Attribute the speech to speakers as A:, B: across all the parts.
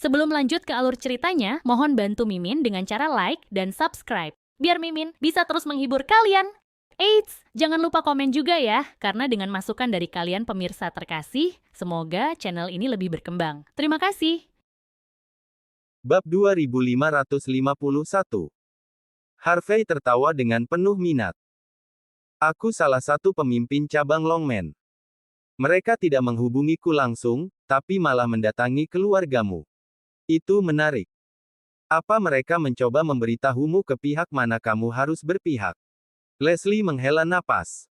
A: Sebelum lanjut ke alur ceritanya, mohon bantu Mimin dengan cara like dan subscribe, biar Mimin bisa terus menghibur kalian. Eits, jangan lupa komen juga ya, karena dengan masukan dari kalian pemirsa terkasih, semoga channel ini lebih berkembang. Terima kasih.
B: Bab 2551. Harvey tertawa dengan penuh minat. Aku salah satu pemimpin cabang Longman. Mereka tidak menghubungiku langsung, tapi malah mendatangi keluargamu. Itu menarik. Apa mereka mencoba memberitahumu ke pihak mana kamu harus berpihak? Leslie menghela napas.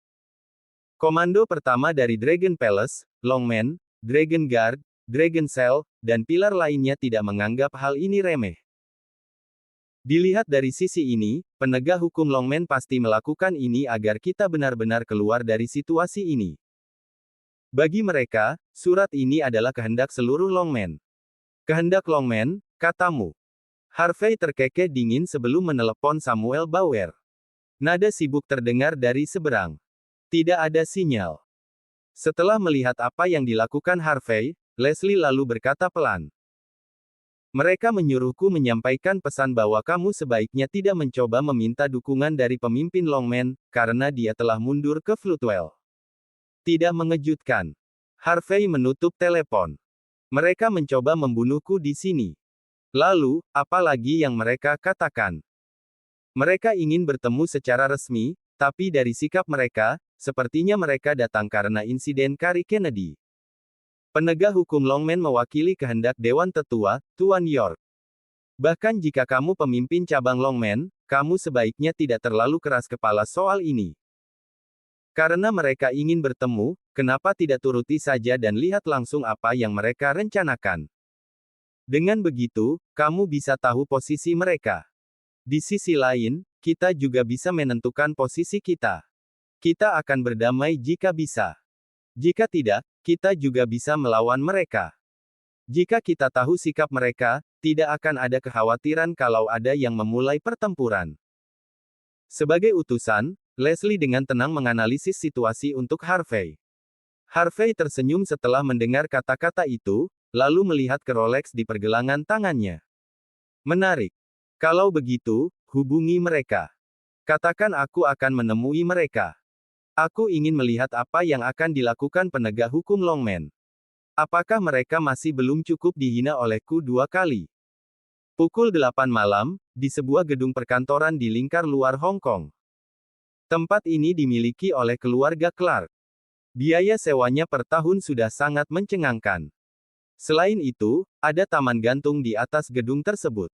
B: Komando pertama dari Dragon Palace, Longman, Dragon Guard, Dragon Cell, dan pilar lainnya tidak menganggap hal ini remeh. Dilihat dari sisi ini, penegak hukum Longman pasti melakukan ini agar kita benar-benar keluar dari situasi ini. Bagi mereka, surat ini adalah kehendak seluruh Longman. Kehendak Longman, katamu. Harvey terkekeh dingin sebelum menelepon Samuel Bauer. Nada sibuk terdengar dari seberang. Tidak ada sinyal. Setelah melihat apa yang dilakukan Harvey, Leslie lalu berkata pelan. Mereka menyuruhku menyampaikan pesan bahwa kamu sebaiknya tidak mencoba meminta dukungan dari pemimpin Longman, karena dia telah mundur ke Floodwell. Tidak mengejutkan. Harvey menutup telepon. Mereka mencoba membunuhku di sini. Lalu, apa lagi yang mereka katakan? Mereka ingin bertemu secara resmi, tapi dari sikap mereka, sepertinya mereka datang karena insiden Kari Kennedy. Penegak hukum Longman mewakili kehendak Dewan Tetua, Tuan York. Bahkan jika kamu pemimpin cabang Longman, kamu sebaiknya tidak terlalu keras kepala soal ini. Karena mereka ingin bertemu, kenapa tidak turuti saja dan lihat langsung apa yang mereka rencanakan. Dengan begitu, kamu bisa tahu posisi mereka. Di sisi lain, kita juga bisa menentukan posisi kita. Kita akan berdamai jika bisa. Jika tidak, kita juga bisa melawan mereka. Jika kita tahu sikap mereka, tidak akan ada kekhawatiran kalau ada yang memulai pertempuran. Sebagai utusan, Leslie dengan tenang menganalisis situasi untuk Harvey. Harvey tersenyum setelah mendengar kata-kata itu, lalu melihat ke Rolex di pergelangan tangannya. Menarik. Kalau begitu, hubungi mereka. Katakan aku akan menemui mereka. Aku ingin melihat apa yang akan dilakukan penegak hukum Longman. Apakah mereka masih belum cukup dihina olehku 2 kali? Pukul 8 malam, di sebuah gedung perkantoran di lingkar luar Hong Kong. Tempat ini dimiliki oleh keluarga Clark. Biaya sewanya per tahun sudah sangat mencengangkan. Selain itu, ada taman gantung di atas gedung tersebut.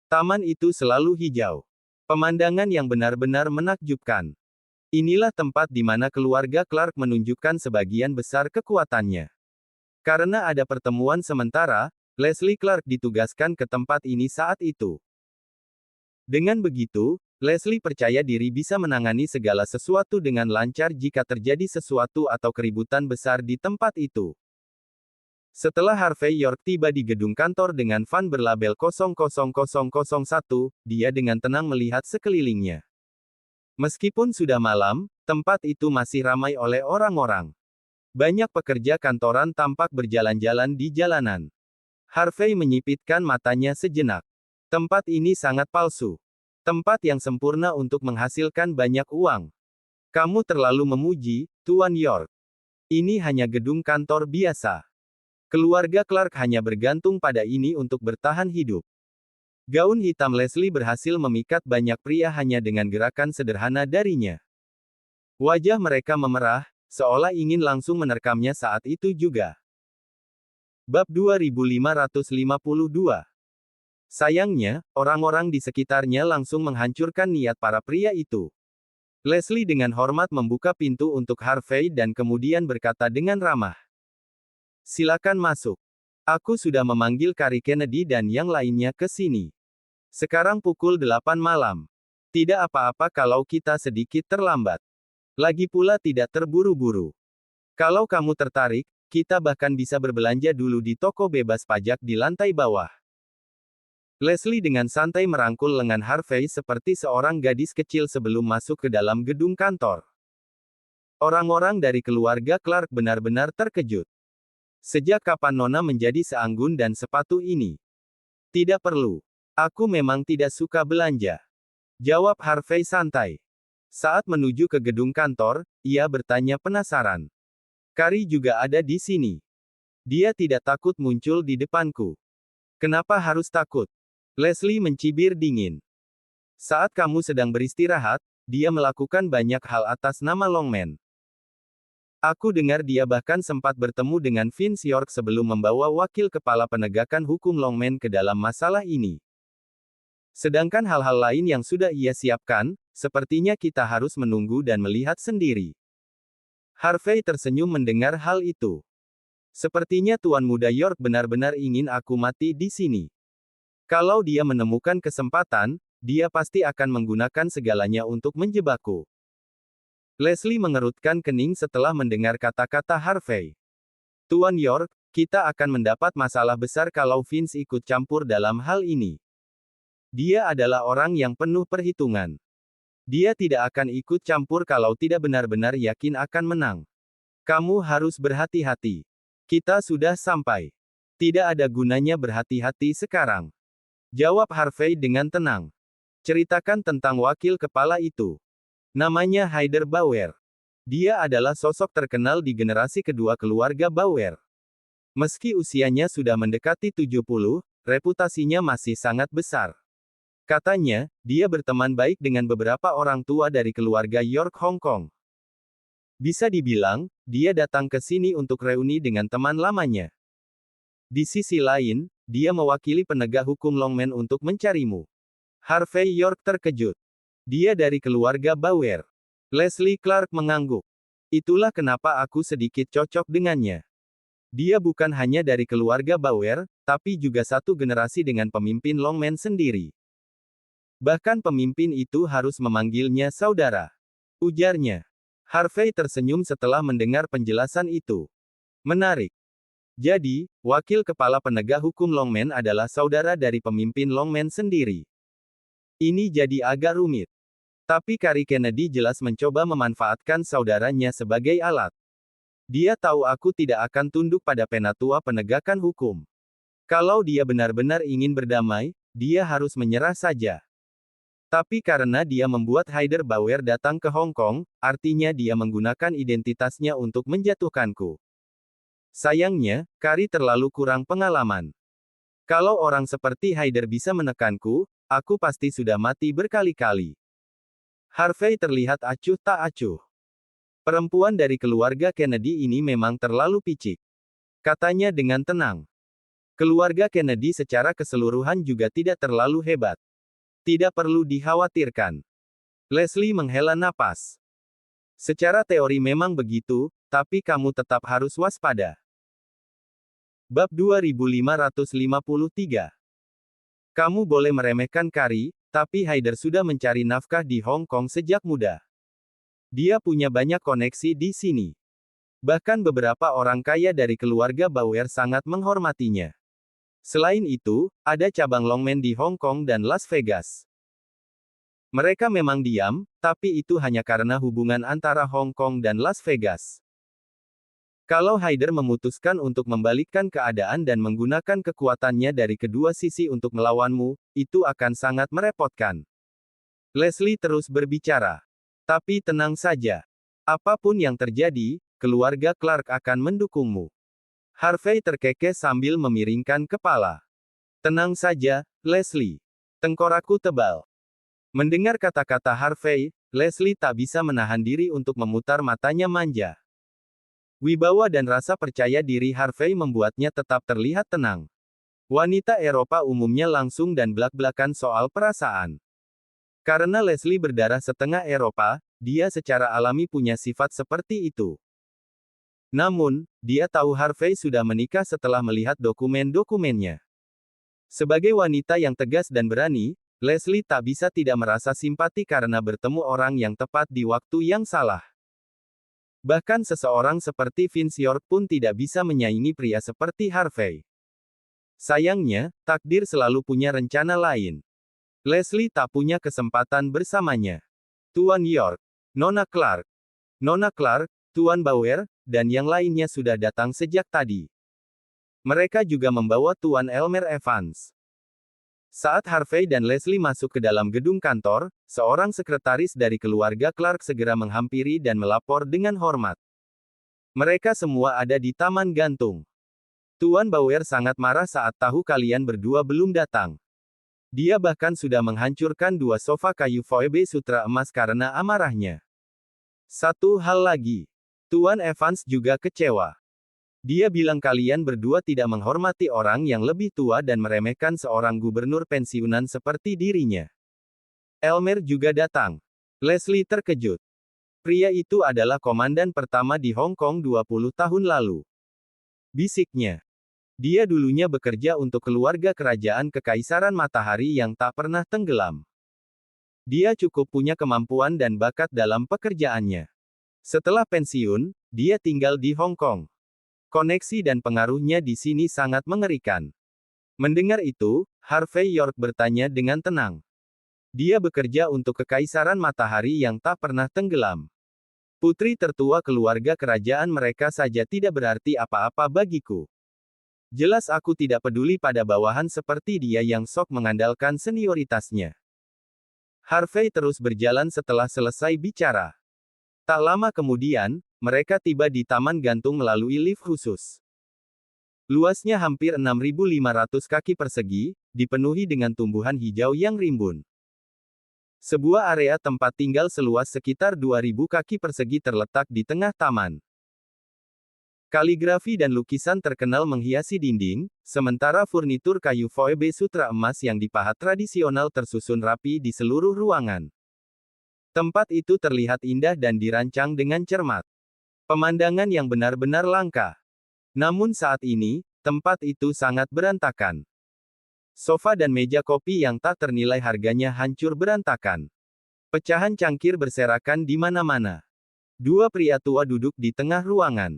B: Taman itu selalu hijau. Pemandangan yang benar-benar menakjubkan. Inilah tempat di mana keluarga Clark menunjukkan sebagian besar kekuatannya. Karena ada pertemuan sementara, Leslie Clark ditugaskan ke tempat ini saat itu. Dengan begitu, Leslie percaya diri bisa menangani segala sesuatu dengan lancar jika terjadi sesuatu atau keributan besar di tempat itu. Setelah Harvey York tiba di gedung kantor dengan van berlabel 00001, dia dengan tenang melihat sekelilingnya. Meskipun sudah malam, tempat itu masih ramai oleh orang-orang. Banyak pekerja kantoran tampak berjalan-jalan di jalanan. Harvey menyipitkan matanya sejenak. Tempat ini sangat palsu. Tempat yang sempurna untuk menghasilkan banyak uang. Kamu terlalu memuji, Tuan York. Ini hanya gedung kantor biasa. Keluarga Clark hanya bergantung pada ini untuk bertahan hidup. Gaun hitam Leslie berhasil memikat banyak pria hanya dengan gerakan sederhana darinya. Wajah mereka memerah, seolah ingin langsung menerkamnya saat itu juga. Bab 2552. Sayangnya, orang-orang di sekitarnya langsung menghancurkan niat para pria itu. Leslie dengan hormat membuka pintu untuk Harvey dan kemudian berkata dengan ramah. Silakan masuk. Aku sudah memanggil Kari Kennedy dan yang lainnya ke sini. Sekarang pukul 8 malam. Tidak apa-apa kalau kita sedikit terlambat. Lagi pula tidak terburu-buru. Kalau kamu tertarik, kita bahkan bisa berbelanja dulu di toko bebas pajak di lantai bawah. Leslie dengan santai merangkul lengan Harvey seperti seorang gadis kecil sebelum masuk ke dalam gedung kantor. Orang-orang dari keluarga Clark benar-benar terkejut. Sejak kapan Nona menjadi seanggun dan sepatu ini? Tidak perlu. Aku memang tidak suka belanja. Jawab Harvey santai. Saat menuju ke gedung kantor, ia bertanya penasaran. Kari juga ada di sini. Dia tidak takut muncul di depanku. Kenapa harus takut? Leslie mencibir dingin. Saat kamu sedang beristirahat, dia melakukan banyak hal atas nama Longman. Aku dengar dia bahkan sempat bertemu dengan Vince York sebelum membawa wakil kepala penegakan hukum Longman ke dalam masalah ini. Sedangkan hal-hal lain yang sudah ia siapkan, sepertinya kita harus menunggu dan melihat sendiri. Harvey tersenyum mendengar hal itu. Sepertinya Tuan Muda York benar-benar ingin aku mati di sini. Kalau dia menemukan kesempatan, dia pasti akan menggunakan segalanya untuk menjebakku. Leslie mengerutkan kening setelah mendengar kata-kata Harvey. Tuan York, kita akan mendapat masalah besar kalau Vince ikut campur dalam hal ini. Dia adalah orang yang penuh perhitungan. Dia tidak akan ikut campur kalau tidak benar-benar yakin akan menang. Kamu harus berhati-hati. Kita sudah sampai. Tidak ada gunanya berhati-hati sekarang. Jawab Harvey dengan tenang. Ceritakan tentang wakil kepala itu. Namanya Hyder Bauer. Dia adalah sosok terkenal di generasi kedua keluarga Bauer. Meski usianya sudah mendekati 70, reputasinya masih sangat besar. Katanya, dia berteman baik dengan beberapa orang tua dari keluarga York Hong Kong. Bisa dibilang, dia datang ke sini untuk reuni dengan teman lamanya. Di sisi lain, dia mewakili penegak hukum Longman untuk mencarimu. Harvey York terkejut. Dia dari keluarga Bauer. Leslie Clark mengangguk. Itulah kenapa aku sedikit cocok dengannya. Dia bukan hanya dari keluarga Bauer, tapi juga satu generasi dengan pemimpin Longman sendiri. Bahkan pemimpin itu harus memanggilnya saudara. Ujarnya. Harvey tersenyum setelah mendengar penjelasan itu. Menarik. Jadi, wakil kepala penegak hukum Longman adalah saudara dari pemimpin Longman sendiri. Ini jadi agak rumit. Tapi Kari Kennedy jelas mencoba memanfaatkan saudaranya sebagai alat. Dia tahu aku tidak akan tunduk pada penatua penegakan hukum. Kalau dia benar-benar ingin berdamai, dia harus menyerah saja. Tapi karena dia membuat Hyder Bauer datang ke Hong Kong, artinya dia menggunakan identitasnya untuk menjatuhkanku. Sayangnya, Kari terlalu kurang pengalaman. Kalau orang seperti Hyder bisa menekanku, aku pasti sudah mati berkali-kali. Harvey terlihat acuh tak acuh. Perempuan dari keluarga Kennedy ini memang terlalu picik. Katanya dengan tenang. Keluarga Kennedy secara keseluruhan juga tidak terlalu hebat. Tidak perlu dikhawatirkan. Leslie menghela napas. Secara teori memang begitu, tapi kamu tetap harus waspada. Bab 2553. Kamu boleh meremehkan Kari, tapi Hyder sudah mencari nafkah di Hong Kong sejak muda. Dia punya banyak koneksi di sini. Bahkan beberapa orang kaya dari keluarga Bauer sangat menghormatinya. Selain itu, ada cabang Longman di Hong Kong dan Las Vegas. Mereka memang diam, tapi itu hanya karena hubungan antara Hong Kong dan Las Vegas. Kalau Hyder memutuskan untuk membalikkan keadaan dan menggunakan kekuatannya dari kedua sisi untuk melawanmu, itu akan sangat merepotkan. Leslie terus berbicara. Tapi tenang saja. Apapun yang terjadi, keluarga Clark akan mendukungmu. Harvey terkekeh sambil memiringkan kepala. Tenang saja, Leslie. Tengkorakku tebal. Mendengar kata-kata Harvey, Leslie tak bisa menahan diri untuk memutar matanya manja. Wibawa dan rasa percaya diri Harvey membuatnya tetap terlihat tenang. Wanita Eropa umumnya langsung dan blak-blakan soal perasaan. Karena Leslie berdarah setengah Eropa, dia secara alami punya sifat seperti itu. Namun, dia tahu Harvey sudah menikah setelah melihat dokumen-dokumennya. Sebagai wanita yang tegas dan berani, Leslie tak bisa tidak merasa simpati karena bertemu orang yang tepat di waktu yang salah. Bahkan seseorang seperti Vince York pun tidak bisa menyaingi pria seperti Harvey. Sayangnya, takdir selalu punya rencana lain. Leslie tak punya kesempatan bersamanya. Tuan York, Nona Clark, Tuan Bauer, dan yang lainnya sudah datang sejak tadi. Mereka juga membawa Tuan Elmer Evans. Saat Harvey dan Leslie masuk ke dalam gedung kantor, seorang sekretaris dari keluarga Clark segera menghampiri dan melapor dengan hormat. Mereka semua ada di taman gantung. Tuan Bauer sangat marah saat tahu kalian berdua belum datang. Dia bahkan sudah menghancurkan 2 sofa kayu Phoebe Sutra emas karena amarahnya. Satu hal lagi. Tuan Evans juga kecewa. Dia bilang kalian berdua tidak menghormati orang yang lebih tua dan meremehkan seorang gubernur pensiunan seperti dirinya. Elmer juga datang. Leslie terkejut. Pria itu adalah komandan pertama di Hong Kong 20 tahun lalu. Bisiknya. Dia dulunya bekerja untuk keluarga kerajaan Kekaisaran Matahari yang tak pernah tenggelam. Dia cukup punya kemampuan dan bakat dalam pekerjaannya. Setelah pensiun, dia tinggal di Hong Kong. Koneksi dan pengaruhnya di sini sangat mengerikan. Mendengar itu, Harvey York bertanya dengan tenang. Dia bekerja untuk Kekaisaran Matahari yang tak pernah tenggelam. Putri tertua keluarga kerajaan mereka saja tidak berarti apa-apa bagiku. Jelas aku tidak peduli pada bawahan seperti dia yang sok mengandalkan senioritasnya. Harvey terus berjalan setelah selesai bicara. Tak lama kemudian, mereka tiba di taman gantung melalui lift khusus. Luasnya hampir 6.500 kaki persegi, dipenuhi dengan tumbuhan hijau yang rimbun. Sebuah area tempat tinggal seluas sekitar 2.000 kaki persegi terletak di tengah taman. Kaligrafi dan lukisan terkenal menghiasi dinding, sementara furnitur kayu Phoebe Sutra emas yang dipahat tradisional tersusun rapi di seluruh ruangan. Tempat itu terlihat indah dan dirancang dengan cermat. Pemandangan yang benar-benar langka. Namun saat ini, tempat itu sangat berantakan. Sofa dan meja kopi yang tak ternilai harganya hancur berantakan. Pecahan cangkir berserakan di mana-mana. 2 pria tua duduk di tengah ruangan.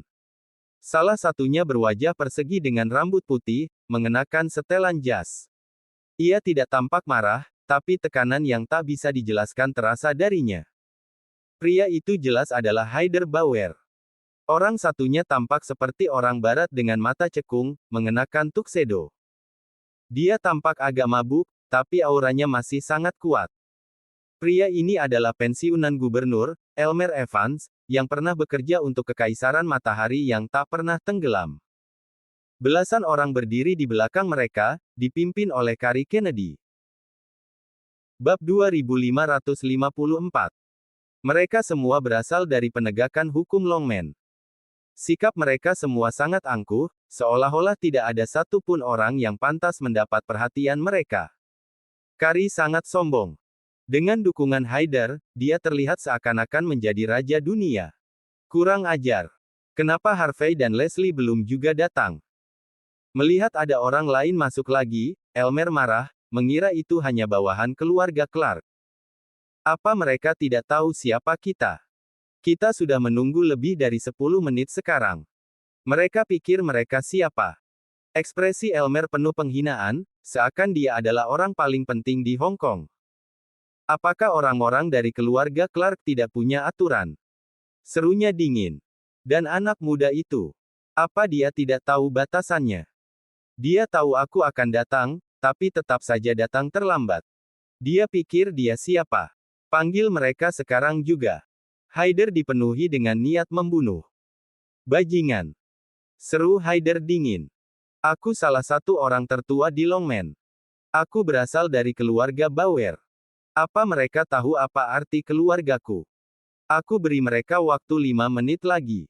B: Salah satunya berwajah persegi dengan rambut putih, mengenakan setelan jas. Ia tidak tampak marah, tapi tekanan yang tak bisa dijelaskan terasa darinya. Pria itu jelas adalah Haider Bauer. Orang satunya tampak seperti orang barat dengan mata cekung, mengenakan tuxedo. Dia tampak agak mabuk, tapi auranya masih sangat kuat. Pria ini adalah pensiunan gubernur, Elmer Evans, yang pernah bekerja untuk Kekaisaran Matahari yang tak pernah tenggelam. Belasan orang berdiri di belakang mereka, dipimpin oleh Kari Kennedy. Bab 2554. Mereka semua berasal dari penegakan hukum Longman. Sikap mereka semua sangat angkuh, seolah-olah tidak ada satupun orang yang pantas mendapat perhatian mereka. Kari sangat sombong. Dengan dukungan Haider, dia terlihat seakan-akan menjadi raja dunia. Kurang ajar. Kenapa Harvey dan Leslie belum juga datang? Melihat ada orang lain masuk lagi, Elmer marah, mengira itu hanya bawahan keluarga Clark. Apa mereka tidak tahu siapa kita? Kita sudah menunggu lebih dari 10 menit sekarang. Mereka pikir mereka siapa? Ekspresi Elmer penuh penghinaan, seakan dia adalah orang paling penting di Hong Kong. Apakah orang-orang dari keluarga Clark tidak punya aturan? Serunya dingin. Dan anak muda itu. Apa dia tidak tahu batasannya? Dia tahu aku akan datang, tapi tetap saja datang terlambat. Dia pikir dia siapa? Panggil mereka sekarang juga. Haider dipenuhi dengan niat membunuh. Bajingan. Seru Haider dingin. Aku salah satu orang tertua di Longman. Aku berasal dari keluarga Bauer. Apa mereka tahu apa arti keluargaku? Aku beri mereka waktu 5 menit lagi.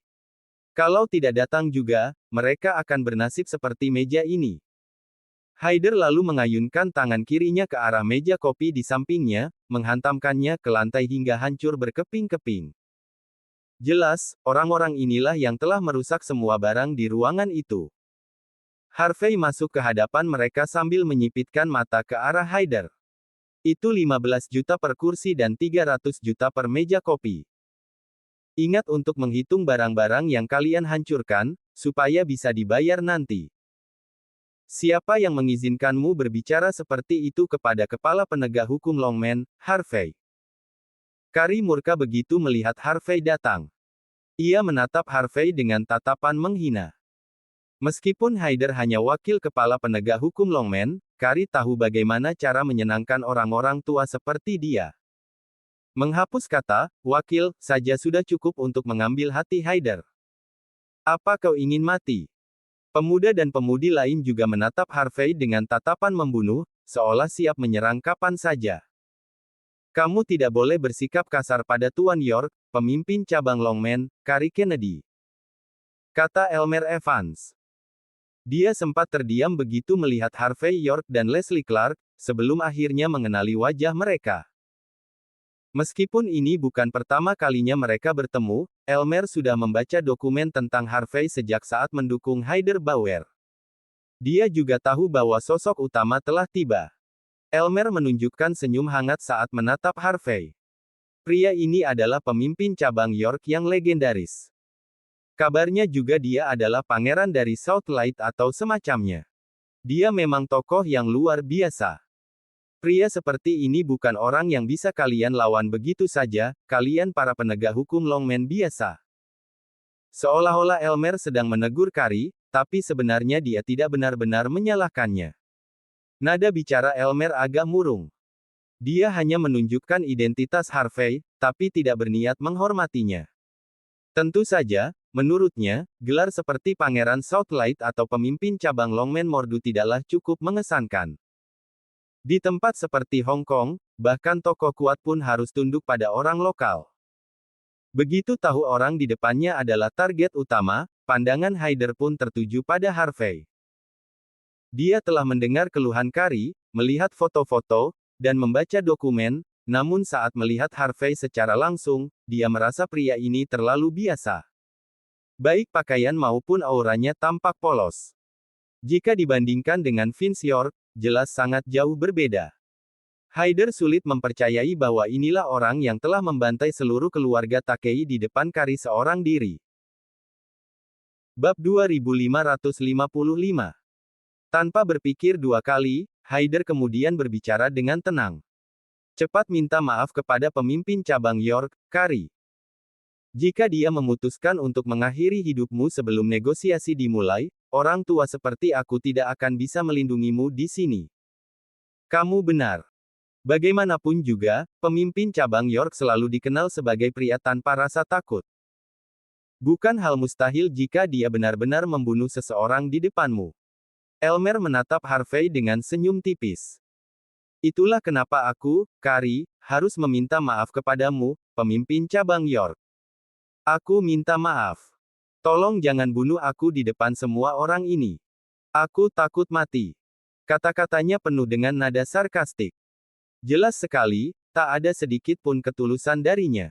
B: Kalau tidak datang juga, mereka akan bernasib seperti meja ini. Haider lalu mengayunkan tangan kirinya ke arah meja kopi di sampingnya, menghantamkannya ke lantai hingga hancur berkeping-keping. Jelas, orang-orang inilah yang telah merusak semua barang di ruangan itu. Harvey masuk ke hadapan mereka sambil menyipitkan mata ke arah Haider. Itu 15 juta per kursi dan 300 juta per meja kopi. Ingat untuk menghitung barang-barang yang kalian hancurkan, supaya bisa dibayar nanti. Siapa yang mengizinkanmu berbicara seperti itu kepada kepala penegak hukum Longman, Harvey? Kari murka begitu melihat Harvey datang. Ia menatap Harvey dengan tatapan menghina. Meskipun Haider hanya wakil kepala penegak hukum Longman, Kari tahu bagaimana cara menyenangkan orang-orang tua seperti dia. Menghapus kata wakil saja sudah cukup untuk mengambil hati Haider. Apa kau ingin mati? Pemuda dan pemudi lain juga menatap Harvey dengan tatapan membunuh, seolah siap menyerang kapan saja. Kamu tidak boleh bersikap kasar pada Tuan York, pemimpin cabang Longman, Kari Kennedy. Kata Elmer Evans. Dia sempat terdiam begitu melihat Harvey York dan Leslie Clark, sebelum akhirnya mengenali wajah mereka. Meskipun ini bukan pertama kalinya mereka bertemu, Elmer sudah membaca dokumen tentang Harvey sejak saat mendukung Haider Bauer. Dia juga tahu bahwa sosok utama telah tiba. Elmer menunjukkan senyum hangat saat menatap Harvey. Pria ini adalah pemimpin cabang York yang legendaris. Kabarnya juga dia adalah pangeran dari Southlight atau semacamnya. Dia memang tokoh yang luar biasa. Pria seperti ini bukan orang yang bisa kalian lawan begitu saja, kalian para penegak hukum Longman biasa. Seolah-olah Elmer sedang menegur Kari, tapi sebenarnya dia tidak benar-benar menyalahkannya. Nada bicara Elmer agak murung. Dia hanya menunjukkan identitas Harvey, tapi tidak berniat menghormatinya. Tentu saja, menurutnya, gelar seperti Pangeran Southlight atau pemimpin cabang Longman Mordu tidaklah cukup mengesankan. Di tempat seperti Hong Kong, bahkan tokoh kuat pun harus tunduk pada orang lokal. Begitu tahu orang di depannya adalah target utama, pandangan Haider pun tertuju pada Harvey. Dia telah mendengar keluhan Kari, melihat foto-foto, dan membaca dokumen, namun saat melihat Harvey secara langsung, dia merasa pria ini terlalu biasa. Baik pakaian maupun auranya tampak polos. Jika dibandingkan dengan Vince York, jelas sangat jauh berbeda. Haider sulit mempercayai bahwa inilah orang yang telah membantai seluruh keluarga Takei di depan Kari seorang diri. Bab 2555. Tanpa berpikir dua kali, Haider kemudian berbicara dengan tenang. Cepat minta maaf kepada pemimpin cabang York, Kari. Jika dia memutuskan untuk mengakhiri hidupmu sebelum negosiasi dimulai, orang tua seperti aku tidak akan bisa melindungimu di sini. Kamu benar. Bagaimanapun juga, pemimpin cabang York selalu dikenal sebagai pria tanpa rasa takut. Bukan hal mustahil jika dia benar-benar membunuh seseorang di depanmu. Elmer menatap Harvey dengan senyum tipis. Itulah kenapa aku, Kari, harus meminta maaf kepadamu, pemimpin cabang York. Aku minta maaf. Tolong jangan bunuh aku di depan semua orang ini. Aku takut mati. Kata-katanya penuh dengan nada sarkastik. Jelas sekali, tak ada sedikit pun ketulusan darinya.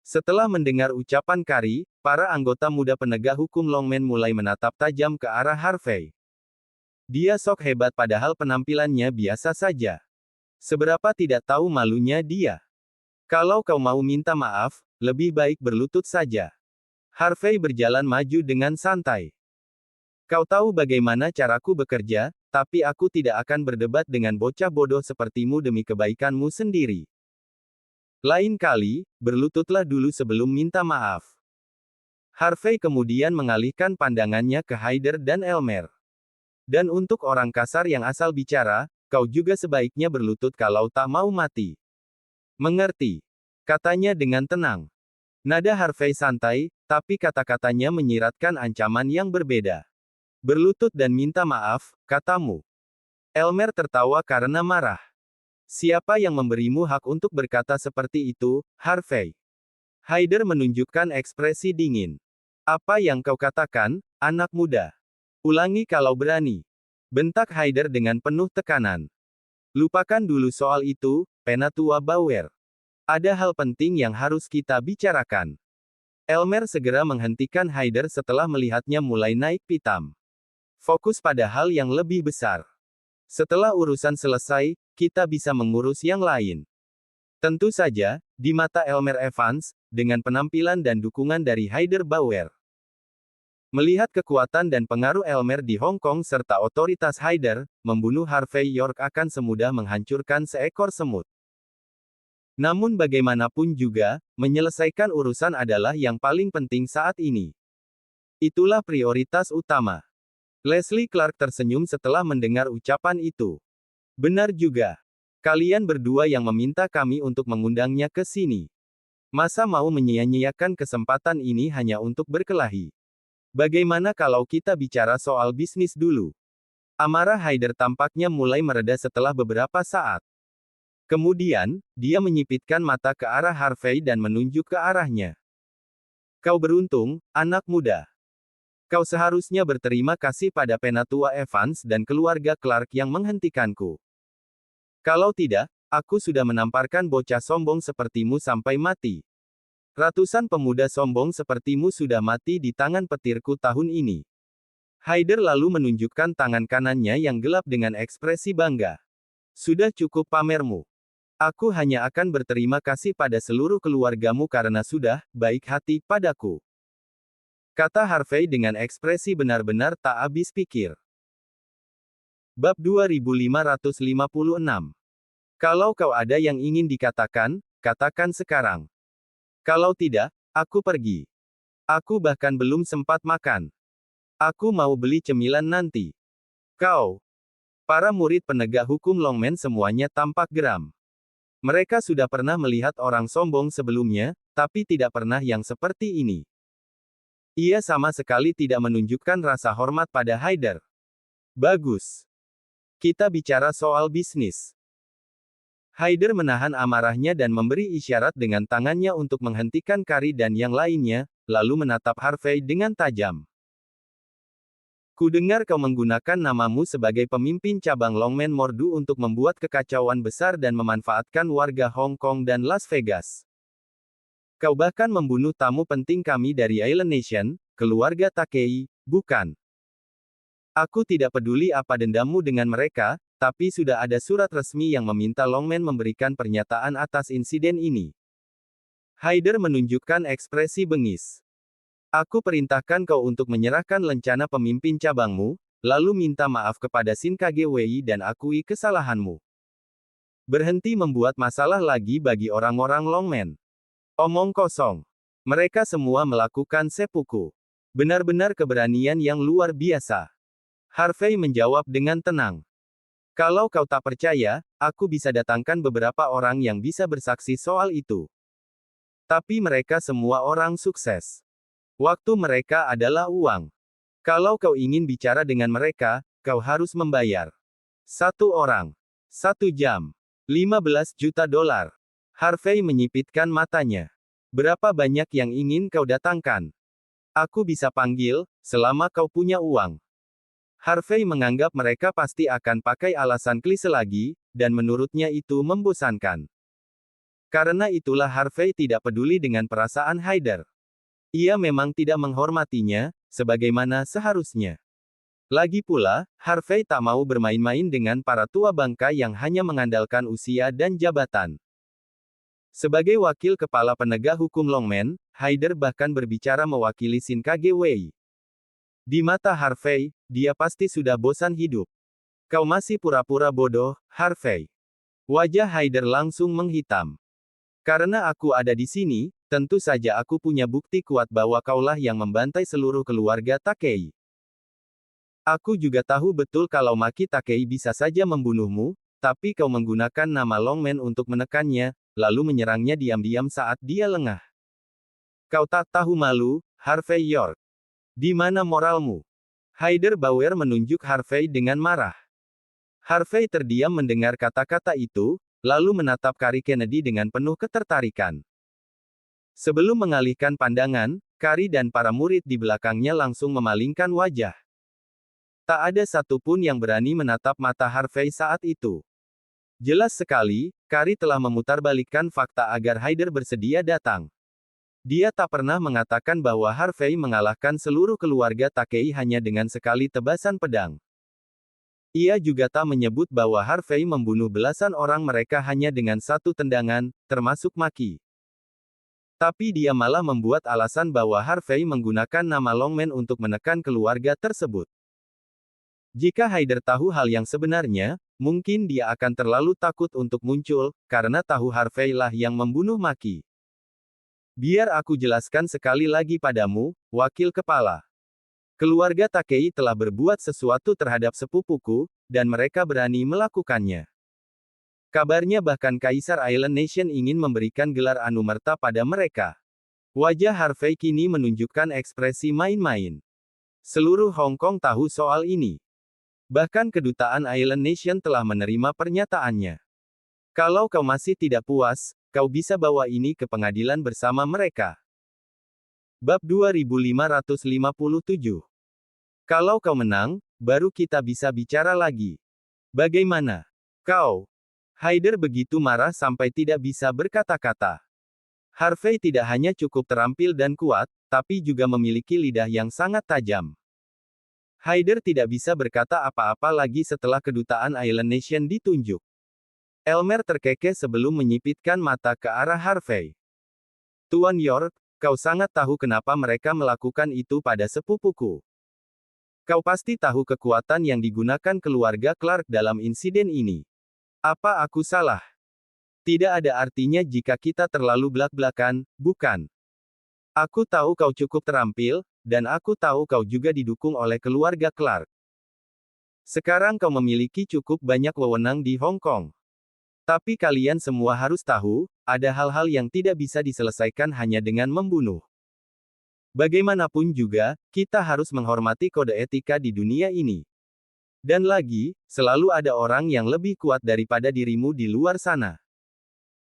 B: Setelah mendengar ucapan Kari, para anggota muda penegak hukum Longman mulai menatap tajam ke arah Harvey. Dia sok hebat padahal penampilannya biasa saja. Seberapa tidak tahu malunya dia. Kalau kau mau minta maaf, lebih baik berlutut saja. Harvey berjalan maju dengan santai. Kau tahu bagaimana caraku bekerja, tapi aku tidak akan berdebat dengan bocah bodoh sepertimu demi kebaikanmu sendiri. Lain kali, berlututlah dulu sebelum minta maaf. Harvey kemudian mengalihkan pandangannya ke Haider dan Elmer. Dan untuk orang kasar yang asal bicara, kau juga sebaiknya berlutut kalau tak mau mati. Mengerti? Katanya dengan tenang. Nada Harvey santai, tapi kata-katanya menyiratkan ancaman yang berbeda. Berlutut dan minta maaf, katamu. Elmer tertawa karena marah. Siapa yang memberimu hak untuk berkata seperti itu, Harvey? Haider menunjukkan ekspresi dingin. Apa yang kau katakan, anak muda? Ulangi kalau berani. Bentak Haider dengan penuh tekanan. Lupakan dulu soal itu, Penatua Bauer. Ada hal penting yang harus kita bicarakan. Elmer segera menghentikan Haider setelah melihatnya mulai naik pitam. Fokus pada hal yang lebih besar. Setelah urusan selesai, kita bisa mengurus yang lain. Tentu saja, di mata Elmer Evans, dengan penampilan dan dukungan dari Haider Bauer. Melihat kekuatan dan pengaruh Elmer di Hong Kong serta otoritas Haider, membunuh Harvey York akan semudah menghancurkan seekor semut. Namun bagaimanapun juga, menyelesaikan urusan adalah yang paling penting saat ini. Itulah prioritas utama. Leslie Clark tersenyum setelah mendengar ucapan itu. Benar juga. Kalian berdua yang meminta kami untuk mengundangnya ke sini. Masa mau menyia-nyiakan kesempatan ini hanya untuk berkelahi? Bagaimana kalau kita bicara soal bisnis dulu? Amarah Haider tampaknya mulai mereda setelah beberapa saat. Kemudian, dia menyipitkan mata ke arah Harvey dan menunjuk ke arahnya. Kau beruntung, anak muda. Kau seharusnya berterima kasih pada Penatua Evans dan keluarga Clark yang menghentikanku. Kalau tidak, aku sudah menamparkan bocah sombong sepertimu sampai mati. Ratusan pemuda sombong sepertimu sudah mati di tangan petirku tahun ini. Haider lalu menunjukkan tangan kanannya yang gelap dengan ekspresi bangga. Sudah cukup pamermu. Aku hanya akan berterima kasih pada seluruh keluargamu karena sudah baik hati padaku. Kata Harvey dengan ekspresi benar-benar tak habis pikir. Bab 2556. Kalau kau ada yang ingin dikatakan, katakan sekarang. Kalau tidak, aku pergi. Aku bahkan belum sempat makan. Aku mau beli cemilan nanti. Kau. Para murid penegak hukum Longman semuanya tampak geram. Mereka sudah pernah melihat orang sombong sebelumnya, tapi tidak pernah yang seperti ini. Ia sama sekali tidak menunjukkan rasa hormat pada Haider. Bagus. Kita bicara soal bisnis. Haider menahan amarahnya dan memberi isyarat dengan tangannya untuk menghentikan Kari dan yang lainnya, lalu menatap Harvey dengan tajam. Kudengar kau menggunakan namamu sebagai pemimpin cabang Longman Mordu untuk membuat kekacauan besar dan memanfaatkan warga Hong Kong dan Las Vegas. Kau bahkan membunuh tamu penting kami dari Island Nation, keluarga Takei, bukan? Aku tidak peduli apa dendammu dengan mereka, tapi sudah ada surat resmi yang meminta Longman memberikan pernyataan atas insiden ini. Haider menunjukkan ekspresi bengis. Aku perintahkan kau untuk menyerahkan lencana pemimpin cabangmu, lalu minta maaf kepada Shin KGWI dan akui kesalahanmu. Berhenti membuat masalah lagi bagi orang-orang Longman. Omong kosong. Mereka semua melakukan seppuku. Benar-benar keberanian yang luar biasa. Harvey menjawab dengan tenang. Kalau kau tak percaya, aku bisa datangkan beberapa orang yang bisa bersaksi soal itu. Tapi mereka semua orang sukses. Waktu mereka adalah uang. Kalau kau ingin bicara dengan mereka, kau harus membayar. 1 orang. 1 jam. 15 juta dolar. Harvey menyipitkan matanya. Berapa banyak yang ingin kau datangkan? Aku bisa panggil, selama kau punya uang. Harvey menganggap mereka pasti akan pakai alasan klise lagi, dan menurutnya itu membosankan. Karena itulah Harvey tidak peduli dengan perasaan Haider. Ia memang tidak menghormatinya, sebagaimana seharusnya. Lagi pula, Harvey tak mau bermain-main dengan para tua bangka yang hanya mengandalkan usia dan jabatan. Sebagai wakil kepala penegak hukum Longman, Haider bahkan berbicara mewakili Shin KGWI. Di mata Harvey, dia pasti sudah bosan hidup. Kau masih pura-pura bodoh, Harvey. Wajah Haider langsung menghitam. Karena aku ada di sini, tentu saja aku punya bukti kuat bahwa kaulah yang membantai seluruh keluarga Takei. Aku juga tahu betul kalau Maki Takei bisa saja membunuhmu, tapi kau menggunakan nama Longman untuk menekannya, lalu menyerangnya diam-diam saat dia lengah. Kau tak tahu malu, Harvey York. Di mana moralmu? Haider Bauer menunjuk Harvey dengan marah. Harvey terdiam mendengar kata-kata itu, lalu menatap Kari Kennedy dengan penuh ketertarikan. Sebelum mengalihkan pandangan, Kari dan para murid di belakangnya langsung memalingkan wajah. Tak ada satupun yang berani menatap mata Harvey saat itu. Jelas sekali, Kari telah memutarbalikkan fakta agar Haider bersedia datang. Dia tak pernah mengatakan bahwa Harvey mengalahkan seluruh keluarga Takei hanya dengan sekali tebasan pedang. Ia juga tak menyebut bahwa Harvey membunuh belasan orang mereka hanya dengan 1 tendangan, termasuk Maki. Tapi dia malah membuat alasan bahwa Harvey menggunakan nama Longman untuk menekan keluarga tersebut. Jika Haider tahu hal yang sebenarnya, mungkin dia akan terlalu takut untuk muncul, karena tahu Harvey lah yang membunuh Maki. Biar aku jelaskan sekali lagi padamu, wakil kepala. Keluarga Takei telah berbuat sesuatu terhadap sepupuku, dan mereka berani melakukannya. Kabarnya bahkan Kaisar Island Nation ingin memberikan gelar anumerta pada mereka. Wajah Harvey kini menunjukkan ekspresi main-main. Seluruh Hong Kong tahu soal ini. Bahkan kedutaan Island Nation telah menerima pernyataannya. Kalau kau masih tidak puas, kau bisa bawa ini ke pengadilan bersama mereka. Bab 2557. Kalau kau menang, baru kita bisa bicara lagi. Bagaimana? Kau? Haider begitu marah sampai tidak bisa berkata-kata. Harvey tidak hanya cukup terampil dan kuat, tapi juga memiliki lidah yang sangat tajam. Haider tidak bisa berkata apa-apa lagi setelah kedutaan Island Nation ditunjuk. Elmer terkekeh sebelum menyipitkan mata ke arah Harvey. Tuan York, kau sangat tahu kenapa mereka melakukan itu pada sepupuku. Kau pasti tahu kekuatan yang digunakan keluarga Clark dalam insiden ini. Apa aku salah? Tidak ada artinya jika kita terlalu belak-belakan, bukan? Aku tahu kau cukup terampil, dan aku tahu kau juga didukung oleh keluarga Clark. Sekarang kau memiliki cukup banyak wewenang di Hong Kong. Tapi kalian semua harus tahu, ada hal-hal yang tidak bisa diselesaikan hanya dengan membunuh. Bagaimanapun juga, kita harus menghormati kode etika di dunia ini. Dan lagi, selalu ada orang yang lebih kuat daripada dirimu di luar sana.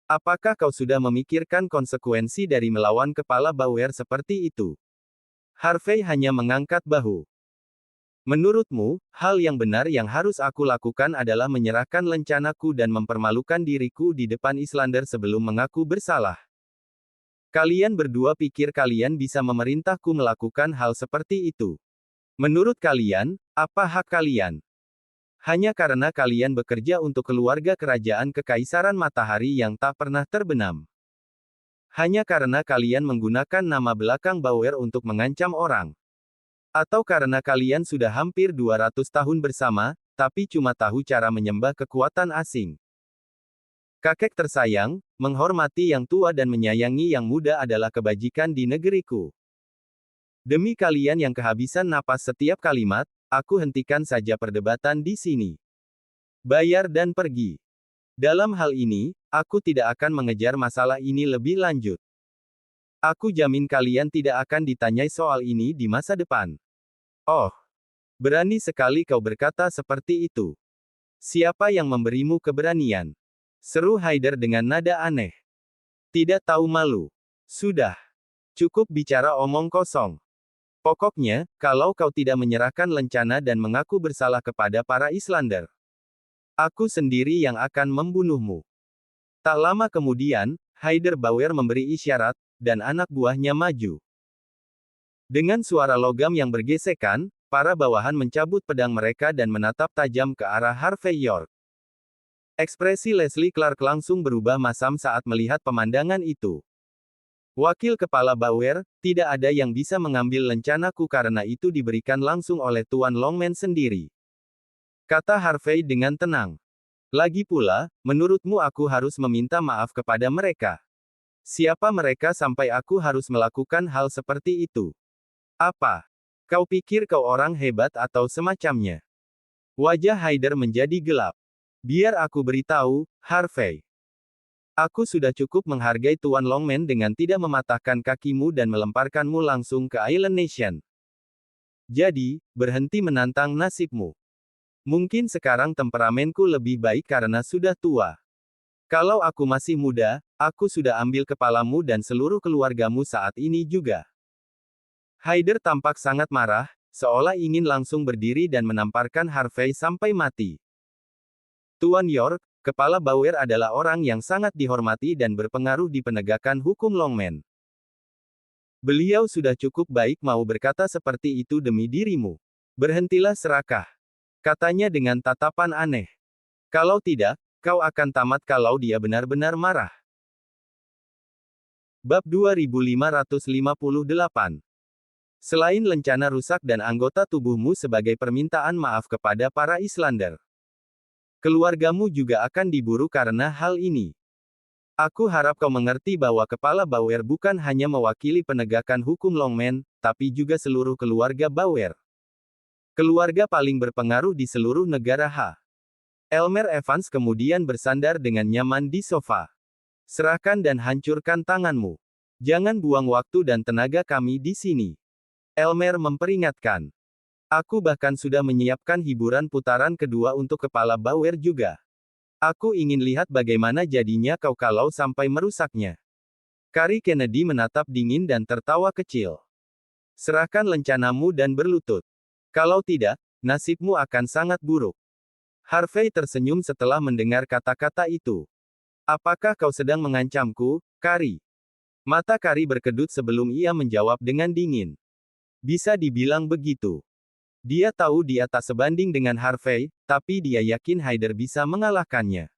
B: Apakah kau sudah memikirkan konsekuensi dari melawan kepala Bauer seperti itu? Harvey hanya mengangkat bahu. Menurutmu, hal yang benar yang harus aku lakukan adalah menyerahkan lencanaku dan mempermalukan diriku di depan Islander sebelum mengaku bersalah. Kalian berdua pikir kalian bisa memerintahku melakukan hal seperti itu? Menurut kalian, apa hak kalian? Hanya karena kalian bekerja untuk keluarga kerajaan Kekaisaran Matahari yang tak pernah terbenam. Hanya karena kalian menggunakan nama belakang Bauer untuk mengancam orang. Atau karena kalian sudah hampir 200 tahun bersama, tapi cuma tahu cara menyembah kekuatan asing. Kakek tersayang, menghormati yang tua dan menyayangi yang muda adalah kebajikan di negeriku. Demi kalian yang kehabisan napas setiap kalimat, aku hentikan saja perdebatan di sini. Bayar dan pergi. Dalam hal ini, aku tidak akan mengejar masalah ini lebih lanjut. Aku jamin kalian tidak akan ditanyai soal ini di masa depan. Oh, berani sekali kau berkata seperti itu. Siapa yang memberimu keberanian? Seru Haider dengan nada aneh. Tidak tahu malu. Sudah. Cukup bicara omong kosong. Pokoknya, kalau kau tidak menyerahkan lencana dan mengaku bersalah kepada para Islander, aku sendiri yang akan membunuhmu. Tak lama kemudian, Haider Bauer memberi isyarat, dan anak buahnya maju. Dengan suara logam yang bergesekan, para bawahan mencabut pedang mereka dan menatap tajam ke arah Harvey York. Ekspresi Leslie Clark langsung berubah masam saat melihat pemandangan itu. Wakil Kepala Bauer, tidak ada yang bisa mengambil lencanaku karena itu diberikan langsung oleh Tuan Longman sendiri. Kata Harvey dengan tenang. Lagi pula, menurutmu aku harus meminta maaf kepada mereka? Siapa mereka sampai aku harus melakukan hal seperti itu? Apa? Kau pikir kau orang hebat atau semacamnya? Wajah Haider menjadi gelap. Biar aku beritahu, Harvey. Aku sudah cukup menghargai Tuan Longman dengan tidak mematahkan kakimu dan melemparkanmu langsung ke Island Nation. Jadi, berhenti menantang nasibmu. Mungkin sekarang temperamenku lebih baik karena sudah tua. Kalau aku masih muda, aku sudah ambil kepalamu dan seluruh keluargamu saat ini juga. Haider tampak sangat marah, seolah ingin langsung berdiri dan menamparkan Harvey sampai mati. Tuan York, Kepala Bauer adalah orang yang sangat dihormati dan berpengaruh di penegakan hukum Longman. Beliau sudah cukup baik mau berkata seperti itu demi dirimu. Berhentilah serakah. Katanya dengan tatapan aneh. Kalau tidak, kau akan tamat kalau dia benar-benar marah. Bab 2558. Selain lencana rusak dan anggota tubuhmu sebagai permintaan maaf kepada para Islander, keluargamu juga akan diburu karena hal ini. Aku harap kau mengerti bahwa Kepala Bauer bukan hanya mewakili penegakan hukum Longman, tapi juga seluruh keluarga Bauer. Keluarga paling berpengaruh di seluruh negara H. Elmer Evans kemudian bersandar dengan nyaman di sofa. Serahkan dan hancurkan tanganmu. Jangan buang waktu dan tenaga kami di sini. Elmer memperingatkan. Aku bahkan sudah menyiapkan hiburan putaran kedua untuk Kepala Bauer juga. Aku ingin lihat bagaimana jadinya kau kalau sampai merusaknya. Kari Kennedy menatap dingin dan tertawa kecil. Serahkan lencanamu dan berlutut. Kalau tidak, nasibmu akan sangat buruk. Harvey tersenyum setelah mendengar kata-kata itu. Apakah kau sedang mengancamku, Kari? Mata Kari berkedut sebelum ia menjawab dengan dingin. Bisa dibilang begitu. Dia tahu dia tak sebanding dengan Harvey, tapi dia yakin Hyder bisa mengalahkannya.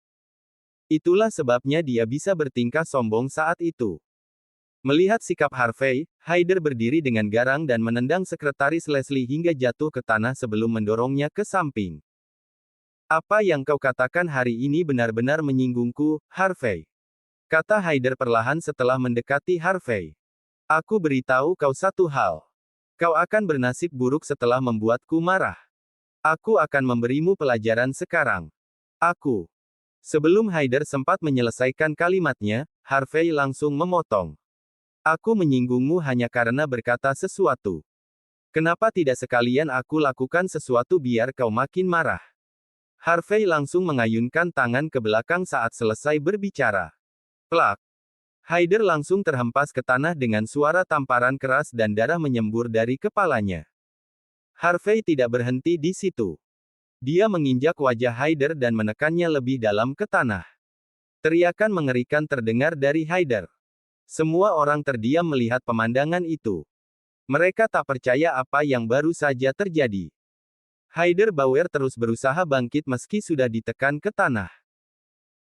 B: Itulah sebabnya dia bisa bertingkah sombong saat itu. Melihat sikap Harvey, Hyder berdiri dengan garang dan menendang sekretaris Leslie hingga jatuh ke tanah sebelum mendorongnya ke samping. Apa yang kau katakan hari ini benar-benar menyinggungku, Harvey. Kata Hyder perlahan setelah mendekati Harvey. Aku beritahu kau satu hal. Kau akan bernasib buruk setelah membuatku marah. Aku akan memberimu pelajaran sekarang. Aku. Sebelum Hyder sempat menyelesaikan kalimatnya, Harvey langsung memotong. Aku menyinggungmu hanya karena berkata sesuatu. Kenapa tidak sekalian aku lakukan sesuatu biar kau makin marah? Harvey langsung mengayunkan tangan ke belakang saat selesai berbicara. Plak. Hyder langsung terhempas ke tanah dengan suara tamparan keras dan darah menyembur dari kepalanya. Harvey tidak berhenti di situ. Dia menginjak wajah Hyder dan menekannya lebih dalam ke tanah. Teriakan mengerikan terdengar dari Hyder. Semua orang terdiam melihat pemandangan itu. Mereka tak percaya apa yang baru saja terjadi. Hyder Bauer terus berusaha bangkit meski sudah ditekan ke tanah.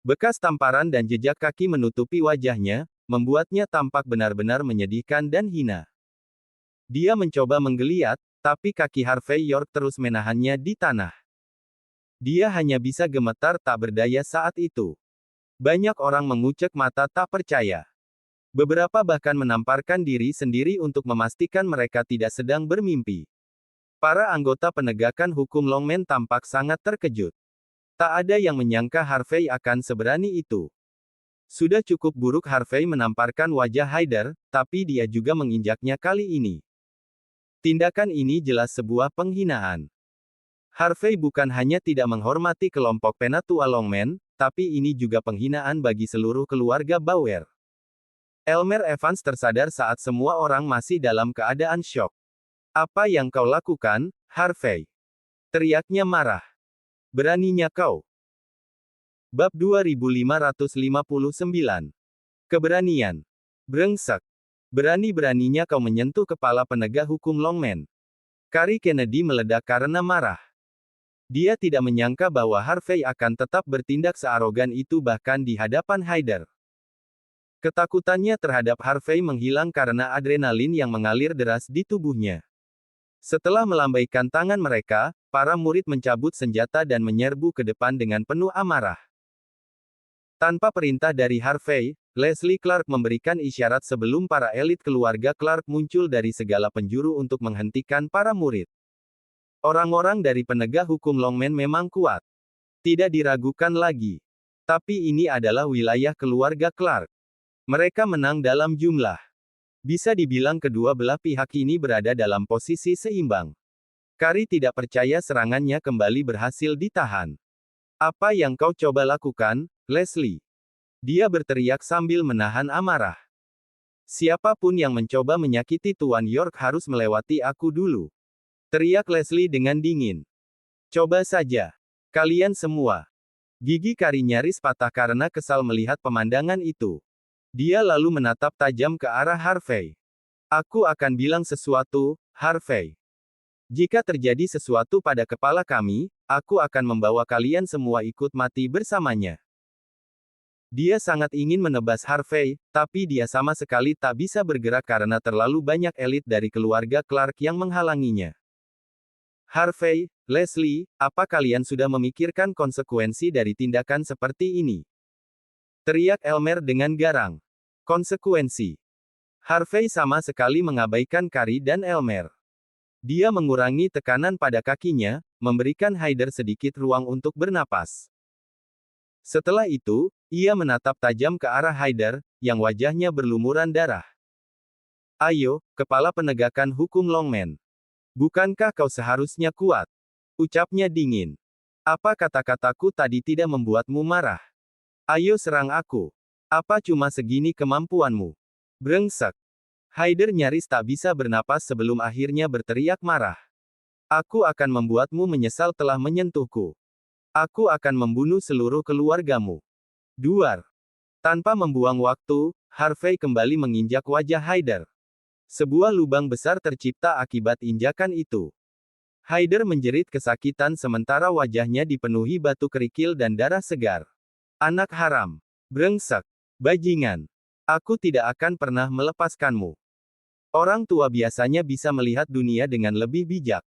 B: Bekas tamparan dan jejak kaki menutupi wajahnya, membuatnya tampak benar-benar menyedihkan dan hina. Dia mencoba menggeliat, tapi kaki Harvey York terus menahannya di tanah. Dia hanya bisa gemetar tak berdaya saat itu. Banyak orang mengucek mata tak percaya. Beberapa bahkan menamparkan diri sendiri untuk memastikan mereka tidak sedang bermimpi. Para anggota penegakan hukum Longman tampak sangat terkejut. Tak ada yang menyangka Harvey akan seberani itu. Sudah cukup buruk Harvey menamparkan wajah Hyder, tapi dia juga menginjaknya kali ini. Tindakan ini jelas sebuah penghinaan. Harvey bukan hanya tidak menghormati kelompok penatua Longman, tapi ini juga penghinaan bagi seluruh keluarga Bauer. Elmer Evans tersadar saat semua orang masih dalam keadaan syok. Apa yang kau lakukan, Harvey? Teriaknya marah. Beraninya kau. Bab 2559. Keberanian. Brengsek. Berani-beraninya kau menyentuh kepala penegak hukum Longman. Kari Kennedy meledak karena marah. Dia tidak menyangka bahwa Harvey akan tetap bertindak searogan itu bahkan di hadapan Hyder. Ketakutannya terhadap Harvey menghilang karena adrenalin yang mengalir deras di tubuhnya. Setelah melambaikan tangan mereka, para murid mencabut senjata dan menyerbu ke depan dengan penuh amarah. Tanpa perintah dari Harvey, Leslie Clark memberikan isyarat sebelum para elit keluarga Clark muncul dari segala penjuru untuk menghentikan para murid. Orang-orang dari penegak hukum Longman memang kuat. Tidak diragukan lagi. Tapi ini adalah wilayah keluarga Clark. Mereka menang dalam jumlah. Bisa dibilang kedua belah pihak ini berada dalam posisi seimbang. Kari tidak percaya serangannya kembali berhasil ditahan. Apa yang kau coba lakukan, Leslie? Dia berteriak sambil menahan amarah. Siapapun yang mencoba menyakiti Tuan York harus melewati aku dulu. Teriak Leslie dengan dingin. Coba saja. Kalian semua. Gigi Kari nyaris patah karena kesal melihat pemandangan itu. Dia lalu menatap tajam ke arah Harvey. Aku akan bilang sesuatu, Harvey. Jika terjadi sesuatu pada kepala kami, aku akan membawa kalian semua ikut mati bersamanya. Dia sangat ingin menebas Harvey, tapi dia sama sekali tak bisa bergerak karena terlalu banyak elit dari keluarga Clark yang menghalanginya. Harvey, Leslie, apa kalian sudah memikirkan konsekuensi dari tindakan seperti ini? Teriak Elmer dengan garang. Konsekuensi. Harvey sama sekali mengabaikan Kari dan Elmer. Dia mengurangi tekanan pada kakinya, memberikan Hyder sedikit ruang untuk bernapas. Setelah itu, ia menatap tajam ke arah Hyder, yang wajahnya berlumuran darah. Ayo, kepala penegakan hukum Longman. Bukankah kau seharusnya kuat? Ucapnya dingin. Apa kata-kataku tadi tidak membuatmu marah? Ayo serang aku. Apa cuma segini kemampuanmu? Brengsek. Hyder nyaris tak bisa bernapas sebelum akhirnya berteriak marah. Aku akan membuatmu menyesal telah menyentuhku. Aku akan membunuh seluruh keluargamu. Duar. Tanpa membuang waktu, Harvey kembali menginjak wajah Hyder. Sebuah lubang besar tercipta akibat injakan itu. Hyder menjerit kesakitan sementara wajahnya dipenuhi batu kerikil dan darah segar. Anak haram. Brengsek. Bajingan. Aku tidak akan pernah melepaskanmu. Orang tua biasanya bisa melihat dunia dengan lebih bijak.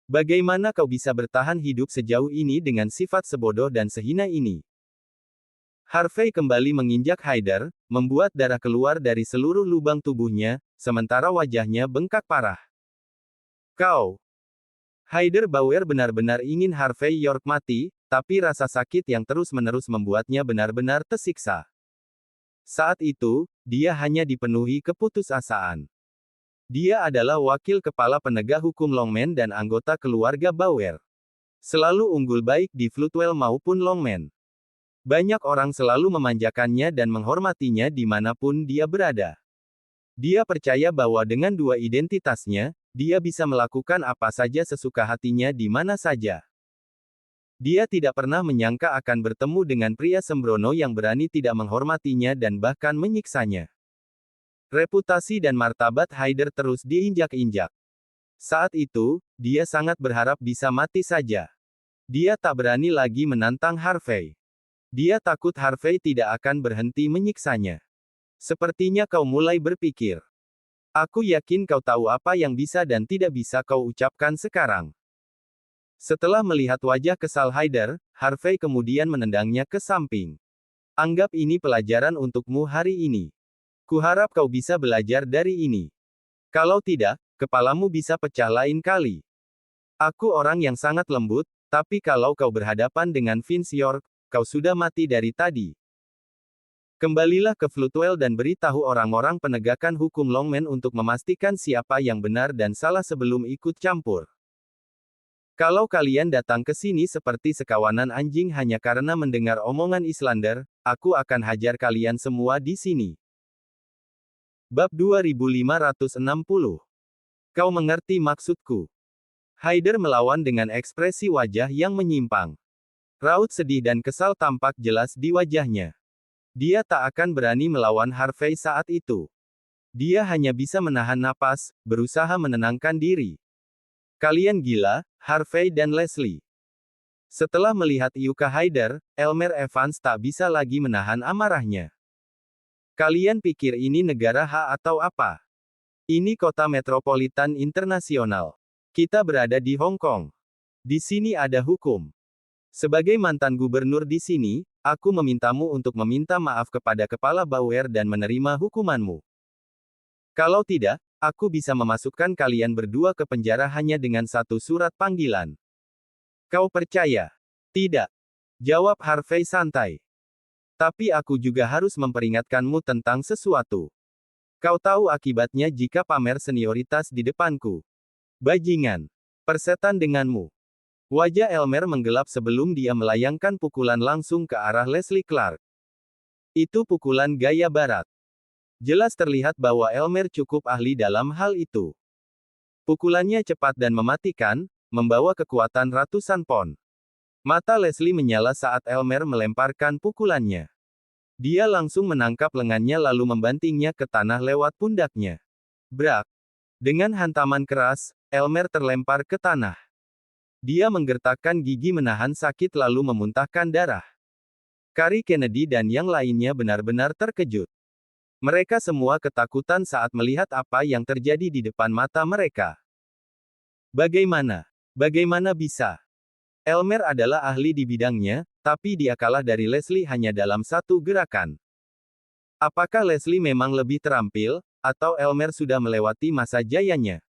B: Bagaimana kau bisa bertahan hidup sejauh ini dengan sifat sebodoh dan sehina ini? Harvey kembali menginjak Hyder, membuat darah keluar dari seluruh lubang tubuhnya, sementara wajahnya bengkak parah. Kau. Hyder Bauer benar-benar ingin Harvey York mati, tapi rasa sakit yang terus-menerus membuatnya benar-benar tersiksa. Saat itu, dia hanya dipenuhi keputusasaan. Dia adalah wakil kepala penegak hukum Longman dan anggota keluarga Bauer. Selalu unggul baik di Floodwell maupun Longman. Banyak orang selalu memanjakannya dan menghormatinya dimanapun dia berada. Dia percaya bahwa dengan dua identitasnya, dia bisa melakukan apa saja sesuka hatinya di mana saja. Dia tidak pernah menyangka akan bertemu dengan pria sembrono yang berani tidak menghormatinya dan bahkan menyiksanya. Reputasi dan martabat Hyder terus diinjak-injak. Saat itu, dia sangat berharap bisa mati saja. Dia tak berani lagi menantang Harvey. Dia takut Harvey tidak akan berhenti menyiksanya. Sepertinya kau mulai berpikir. Aku yakin kau tahu apa yang bisa dan tidak bisa kau ucapkan sekarang. Setelah melihat wajah kesal Hyder, Harvey kemudian menendangnya ke samping. Anggap ini pelajaran untukmu hari ini. Kuharap kau bisa belajar dari ini. Kalau tidak, kepalamu bisa pecah lain kali. Aku orang yang sangat lembut, tapi kalau kau berhadapan dengan Vince York, kau sudah mati dari tadi. Kembalilah ke Floodwell dan beritahu orang-orang penegakan hukum Longman untuk memastikan siapa yang benar dan salah sebelum ikut campur. Kalau kalian datang ke sini seperti sekawanan anjing hanya karena mendengar omongan Islander, aku akan hajar kalian semua di sini. Bab 2560. Kau mengerti maksudku? Hyder melawan dengan ekspresi wajah yang menyimpang. Raut sedih dan kesal tampak jelas di wajahnya. Dia tak akan berani melawan Harvey saat itu. Dia hanya bisa menahan napas, berusaha menenangkan diri. Kalian gila, Harvey dan Leslie. Setelah melihat Yuka Hyder, Elmer Evans tak bisa lagi menahan amarahnya. Kalian pikir ini negara H atau apa? Ini kota metropolitan internasional. Kita berada di Hong Kong. Di sini ada hukum. Sebagai mantan gubernur di sini, aku memintamu untuk meminta maaf kepada Kepala Bauer dan menerima hukumanmu. Kalau tidak, aku bisa memasukkan kalian berdua ke penjara hanya dengan satu surat panggilan. Kau percaya? Tidak. Jawab Harvey santai. Tapi aku juga harus memperingatkanmu tentang sesuatu. Kau tahu akibatnya jika pamer senioritas di depanku. Bajingan. Persetan denganmu. Wajah Elmer menggelap sebelum dia melayangkan pukulan langsung ke arah Leslie Clark. Itu pukulan gaya barat. Jelas terlihat bahwa Elmer cukup ahli dalam hal itu. Pukulannya cepat dan mematikan, membawa kekuatan ratusan pon. Mata Leslie menyala saat Elmer melemparkan pukulannya. Dia langsung menangkap lengannya lalu membantingnya ke tanah lewat pundaknya. Brak! Dengan hantaman keras, Elmer terlempar ke tanah. Dia menggertakkan gigi menahan sakit lalu memuntahkan darah. Kari Kennedy dan yang lainnya benar-benar terkejut. Mereka semua ketakutan saat melihat apa yang terjadi di depan mata mereka. Bagaimana? Bagaimana bisa? Elmer adalah ahli di bidangnya, tapi dia kalah dari Leslie hanya dalam satu gerakan. Apakah Leslie memang lebih terampil, atau Elmer sudah melewati masa jayanya?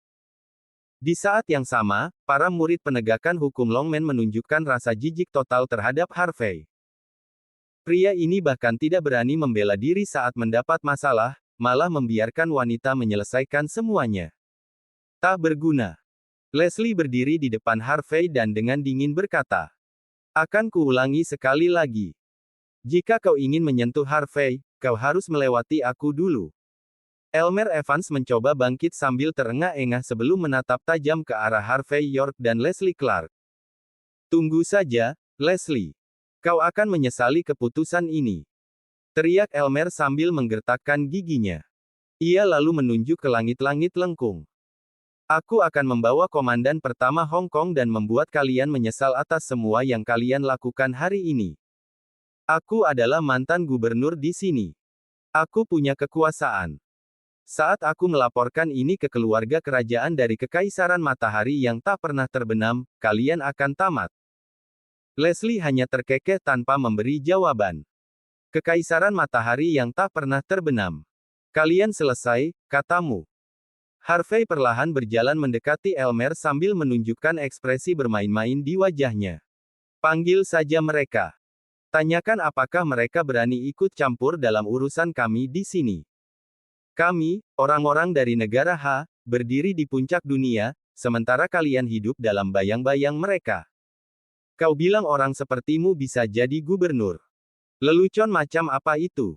B: Di saat yang sama, para murid penegakan hukum Longman menunjukkan rasa jijik total terhadap Harvey. Pria ini bahkan tidak berani membela diri saat mendapat masalah, malah membiarkan wanita menyelesaikan semuanya. Tak berguna. Leslie berdiri di depan Harvey dan dengan dingin berkata, "Akan kuulangi sekali lagi. Jika kau ingin menyentuh Harvey, kau harus melewati aku dulu." Elmer Evans mencoba bangkit sambil terengah-engah sebelum menatap tajam ke arah Harvey York dan Leslie Clark. "Tunggu saja, Leslie. Kau akan menyesali keputusan ini," teriak Elmer sambil menggertakkan giginya. Ia lalu menunjuk ke langit-langit lengkung. "Aku akan membawa komandan pertama Hong Kong dan membuat kalian menyesal atas semua yang kalian lakukan hari ini. Aku adalah mantan gubernur di sini. Aku punya kekuasaan. Saat aku melaporkan ini ke keluarga kerajaan dari Kekaisaran Matahari yang tak pernah terbenam, kalian akan tamat." Leslie hanya terkekeh tanpa memberi jawaban. "Kekaisaran Matahari yang tak pernah terbenam. Kalian selesai, katamu." Harvey perlahan berjalan mendekati Elmer sambil menunjukkan ekspresi bermain-main di wajahnya. "Panggil saja mereka. Tanyakan apakah mereka berani ikut campur dalam urusan kami di sini. Kami, orang-orang dari negara H, berdiri di puncak dunia, sementara kalian hidup dalam bayang-bayang mereka. Kau bilang orang sepertimu bisa jadi gubernur. Lelucon macam apa itu?"